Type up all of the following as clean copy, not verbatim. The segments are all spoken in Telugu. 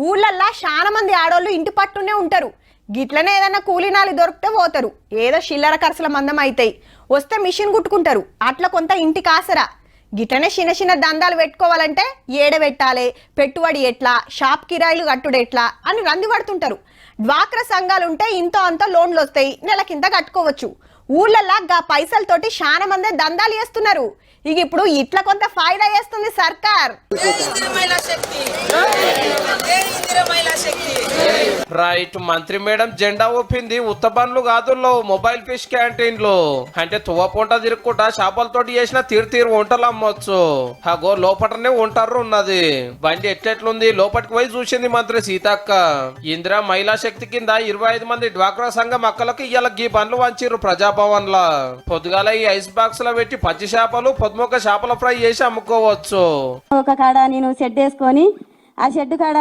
ఊళ్ళల్లా చాలా మంది ఆడోళ్ళు ఇంటి పట్టునే ఉంటారు. గిట్లనే ఏదన్నా కూలీనాలు దొరికితే పోతారు. ఏదో చిల్లర ఖర్చుల మందం అయితాయి. వస్తే మిషన్ కుట్టుకుంటారు. అట్లా కొంత ఇంటికి ఆసరా. గిట్లనే చిన్న చిన్న దందాలు పెట్టుకోవాలంటే ఏడ పెట్టాలి, పెట్టుబడి ఎట్లా, షాప్ కిరాయిలు కట్టుడు ఎట్లా అని రంది పడుతుంటారు. డ్వాక్రా సంఘాలుంటే ఇంతో అంత లోన్లు వస్తాయి, నెల కింద కట్టుకోవచ్చు. ఊళ్ళల్లా గా పైసలతోటి చాలా మంది దందాలు చేస్తున్నారు. ఇక ఇప్పుడు ఇట్లా కొంత ఫాయిదా చేస్తుంది సర్కార్. రైట్, మంత్రి మేడం జెండా ఊపింది. ఉత్త బండ్లు కాదుల్లో మొబైల్ ఫిష్ క్యాంటీన్లు అంటే తువ్వ పొంట తిరుక్కుంటా చేపలతోటి చేసిన తీరు వంటలు అమ్మొచ్చు. అగో లోపటనే ఉంటారు ఉన్నది. బండి ఎట్లెట్లుంది లోపలికి పోయి చూసింది మంత్రి సీతక్క. ఇందిరా మహిళా శక్తి కింద 25 మంది డ్వాక్రా సంఘం అక్కలకు ఇయ్యాల గీ బండ్లు వంచిర్రు ప్రజాభవన్ లా. పొద్దుగాల ఈ ఐస్ బాక్స్ లో పెట్టి పచ్చి చేపలు, పొద్దుమొక్క చేపల ఫ్రై చేసి అమ్ముకోవచ్చు. ఒక కాడ నేను షెడ్ వేసుకొని ఆ షెడ్ కాడ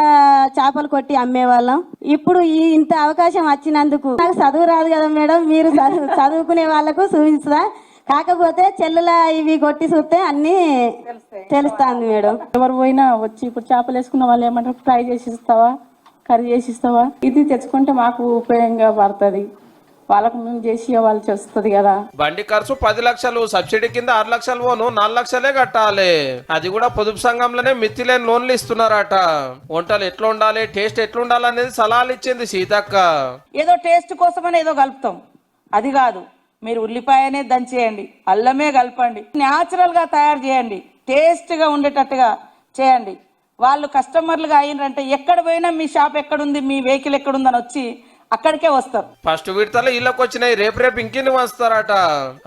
చేపలు కొట్టి అమ్మేవాళ్ళం. ఇప్పుడు ఈ ఇంత అవకాశం వచ్చినందుకు నాకు చదువు రాదు కదా మేడం, మీరు చదువుకునే వాళ్ళకు చూపించదా? కాకపోతే చెల్లుల ఇవి కొట్టి చూస్తే అన్ని తెలుస్తుంది మేడం. ఎవరు పోయినా వచ్చి ఇప్పుడు చేపలు వేసుకున్న వాళ్ళు ఏమంటారు, ఫ్రై చేసి ఇస్తావా, కర్రీ చేసి ఇస్తావా? ఇది తెచ్చుకుంటే మాకు ఉపయోగంగా పడుతుంది, వాళ్ళకు మేము చేసి ఇవ్వాల్సి వస్తుంది కదా. బండి ఖర్చు 10 లక్షలు, సబ్సిడీ కింద 6 లక్షలు పోను 4 లక్షలే కట్టాలి. అది కూడా పొదుపు సంఘంలోనే మిత్తిలేని లోన్లు ఇస్తున్నారట. వంటలు ఎట్లా ఉండాలి, టేస్ట్ ఎట్లా ఉండాలి అనేది సలహాలు ఇచ్చింది సీతక్క. ఏదో టేస్ట్ కోసమని ఏదో కలుపుతాం, అది కాదు. మీరు ఉల్లిపాయనే దంచేయండి, అల్లమే కలపండి, న్యాచురల్ గా తయారు చేయండి, టేస్ట్ గా ఉండేటట్టుగా చేయండి. వాళ్ళు కస్టమర్లుగా అయినరంటే ఎక్కడ పోయినా మీ షాప్ ఎక్కడుంది, మీ వెహికల్ ఎక్కడుందని వచ్చి అక్కడికే వస్తారు. ఫస్ట్ విడతలో ఇళ్ళకి వచ్చినాయి, రేపు ఇంకిన్ని వస్తారట.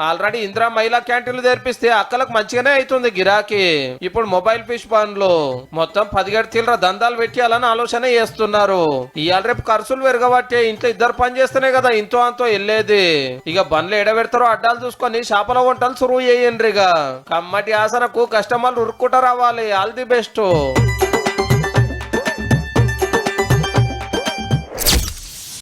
ఆల్రెడీ ఇందిరా మహిళా క్యాంటీన్లు తెరిపిస్తే అక్కలకు మంచిగానే అవుతుంది గిరాకీ. ఇప్పుడు మొబైల్ ఫిష్ బండ్లు మొత్తం 17 తీవ్ర దందాలు పెట్టాలని ఆలోచన చేస్తున్నారు. ఇవాళ రేపు ఖర్చులు పెరగబట్టే ఇంట్లో ఇద్దరు పని చేస్తేనే కదా ఇంతో అంతో వెళ్ళేది. ఇక బండ్లు ఎడబెడతారో అడ్డాలు చూసుకొని చేపల వంటలు సురువు చేయండి. ఇక కమ్మటి ఆసనకు కస్టమర్లు ఉరుక్కుంటూ రావాలి. All the best.